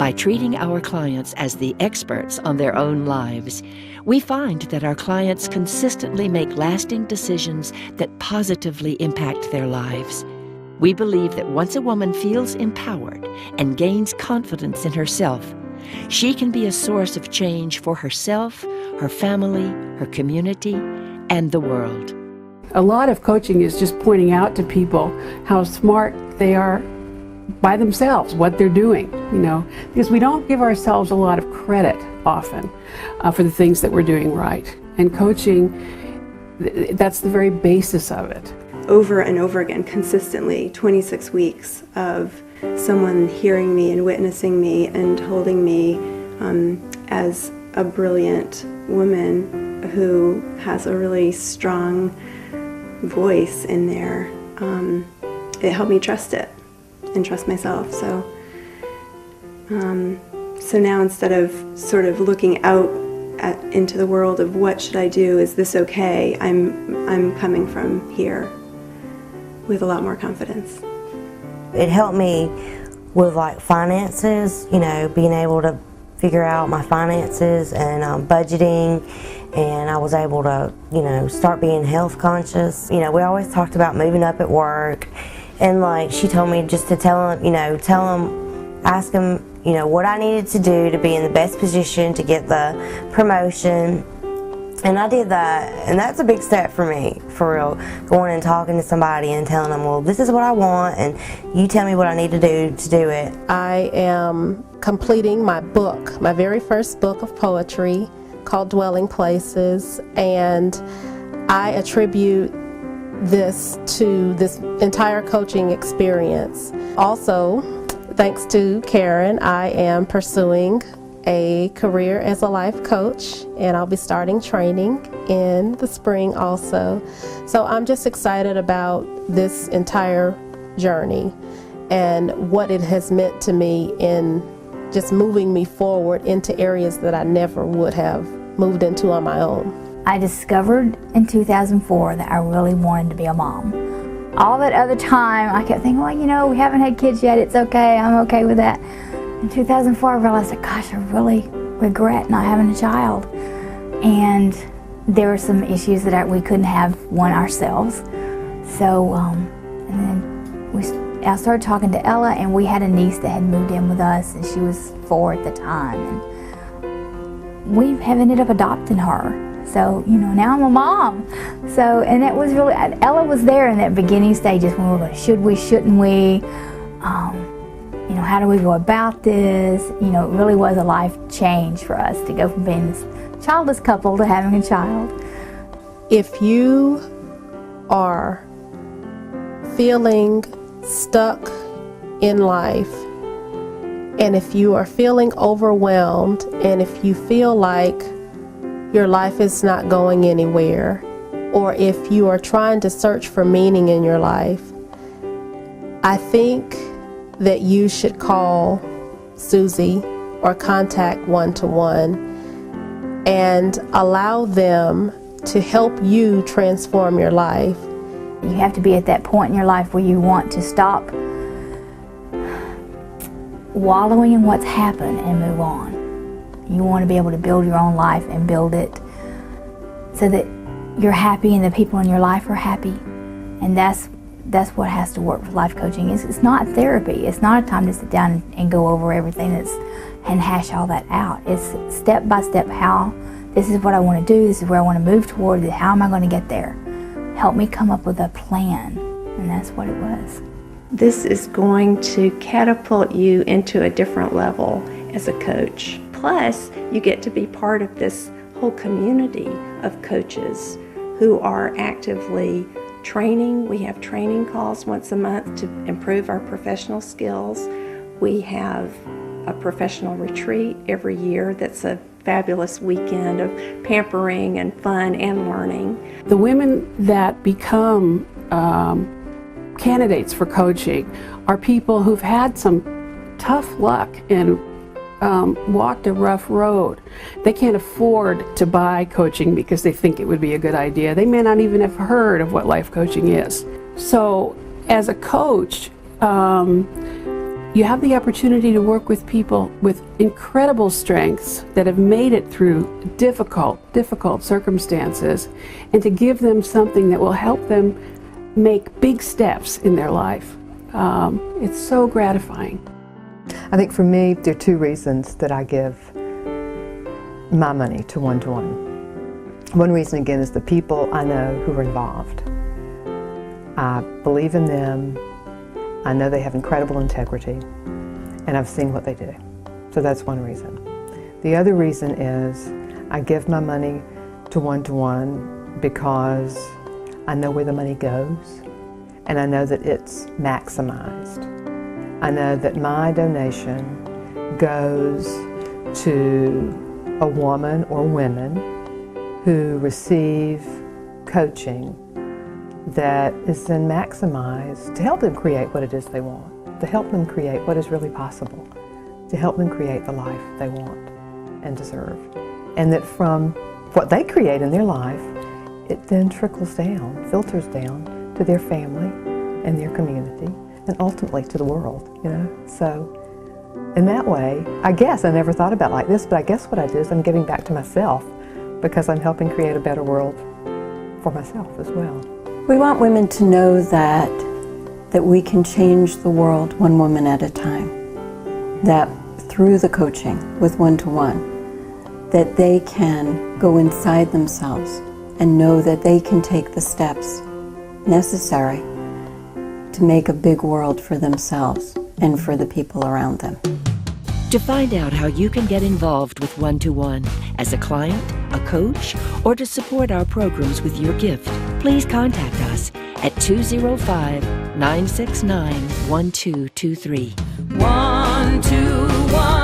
By treating our clients as the experts on their own lives, we find that our clients consistently make lasting decisions that positively impact their lives. We believe that once a woman feels empowered and gains confidence in herself, she can be a source of change for herself, her family, her community, and the world. A lot of coaching is just pointing out to people how smart they are by themselves, what they're doing, because we don't give ourselves a lot of credit often for the things that we're doing right. And coaching, that's the very basis of it. Over and over again, consistently, 26 weeks of someone hearing me and witnessing me and holding me as a brilliant woman who has a really strong voice in there. It helped me trust it and trust myself. So now instead of sort of looking out into the world of what should I do, is this okay, I'm coming from here with a lot more confidence. It helped me with like finances, being able to figure out my finances and budgeting, and I was able to, start being health conscious. We always talked about moving up at work, and like she told me just to tell him, ask him, what I needed to do to be in the best position to get the promotion. And I did that, and that's a big step for me, for real. Going and talking to somebody and telling them, well, this is what I want, and you tell me what I need to do it. I am completing my book, my very first book of poetry called Dwelling Places, and I attribute this to this entire coaching experience. Also, thanks to Karen, I am pursuing a career as a life coach, and I'll be starting training in the spring also. So I'm just excited about this entire journey and what it has meant to me in just moving me forward into areas that I never would have moved into on my own. I discovered in 2004 that I really wanted to be a mom. All that other time I kept thinking, well, we haven't had kids yet, it's okay, I'm okay with that. In 2004, I realized that, gosh, I really regret not having a child. And there were some issues that we couldn't have one ourselves. So, and then I started talking to Ella, and we had a niece that had moved in with us, and she was 4 at the time. And we have ended up adopting her. So, now I'm a mom. So, and it was really, Ella was there in that beginning stages when we were going, should we, shouldn't we? How do we go about this? It really was a life change for us to go from being this childless couple to having a child. If you are feeling stuck in life, and if you are feeling overwhelmed, and if you feel like your life is not going anywhere, or if you are trying to search for meaning in your life, I think that you should call Susie or contact One-to-One and allow them to help you transform your life. You have to be at that point in your life where you want to stop wallowing in what's happened and move on. You want to be able to build your own life and build it so that you're happy and the people in your life are happy. And that's what has to work with life coaching. It's not therapy. It's not a time to sit down and go over everything and hash all that out. It's step by step how, this is what I want to do, this is where I want to move toward, how am I going to get there? Help me come up with a plan. And that's what it was. This is going to catapult you into a different level as a coach. Plus, you get to be part of this whole community of coaches who are actively training. We have training calls once a month to improve our professional skills. We have a professional retreat every year that's a fabulous weekend of pampering and fun and learning. The women that become candidates for coaching are people who've had some tough luck and walked a rough road. They can't afford to buy coaching because they think it would be a good idea. They may not even have heard of what life coaching is. So as a coach, You have the opportunity to work with people with incredible strengths that have made it through difficult circumstances, and to give them something that will help them make big steps in their life. It's so gratifying. I think for me, there are two reasons that I give my money to one-to-one. One reason, again, is the people I know who are involved. I believe in them. I know they have incredible integrity, and I've seen what they do. So that's one reason. The other reason is I give my money to one-to-one because I know where the money goes, and I know that it's maximized. I know that my donation goes to a woman or women who receive coaching that is then maximized to help them create what it is they want, to help them create what is really possible, to help them create the life they want and deserve. And that from what they create in their life, it then trickles down, filters down to their family and their community, and ultimately to the world, you know? So in that way, I guess I never thought about it like this, but I guess what I do is I'm giving back to myself because I'm helping create a better world for myself as well. We want women to know that we can change the world one woman at a time. That through the coaching with one-to-one, that they can go inside themselves and know that they can take the steps necessary to make a big world for themselves and for the people around them. To find out how you can get involved with One-to-One as a client, a coach, or to support our programs with your gift, please contact us at 205-969-1223. One-to-One.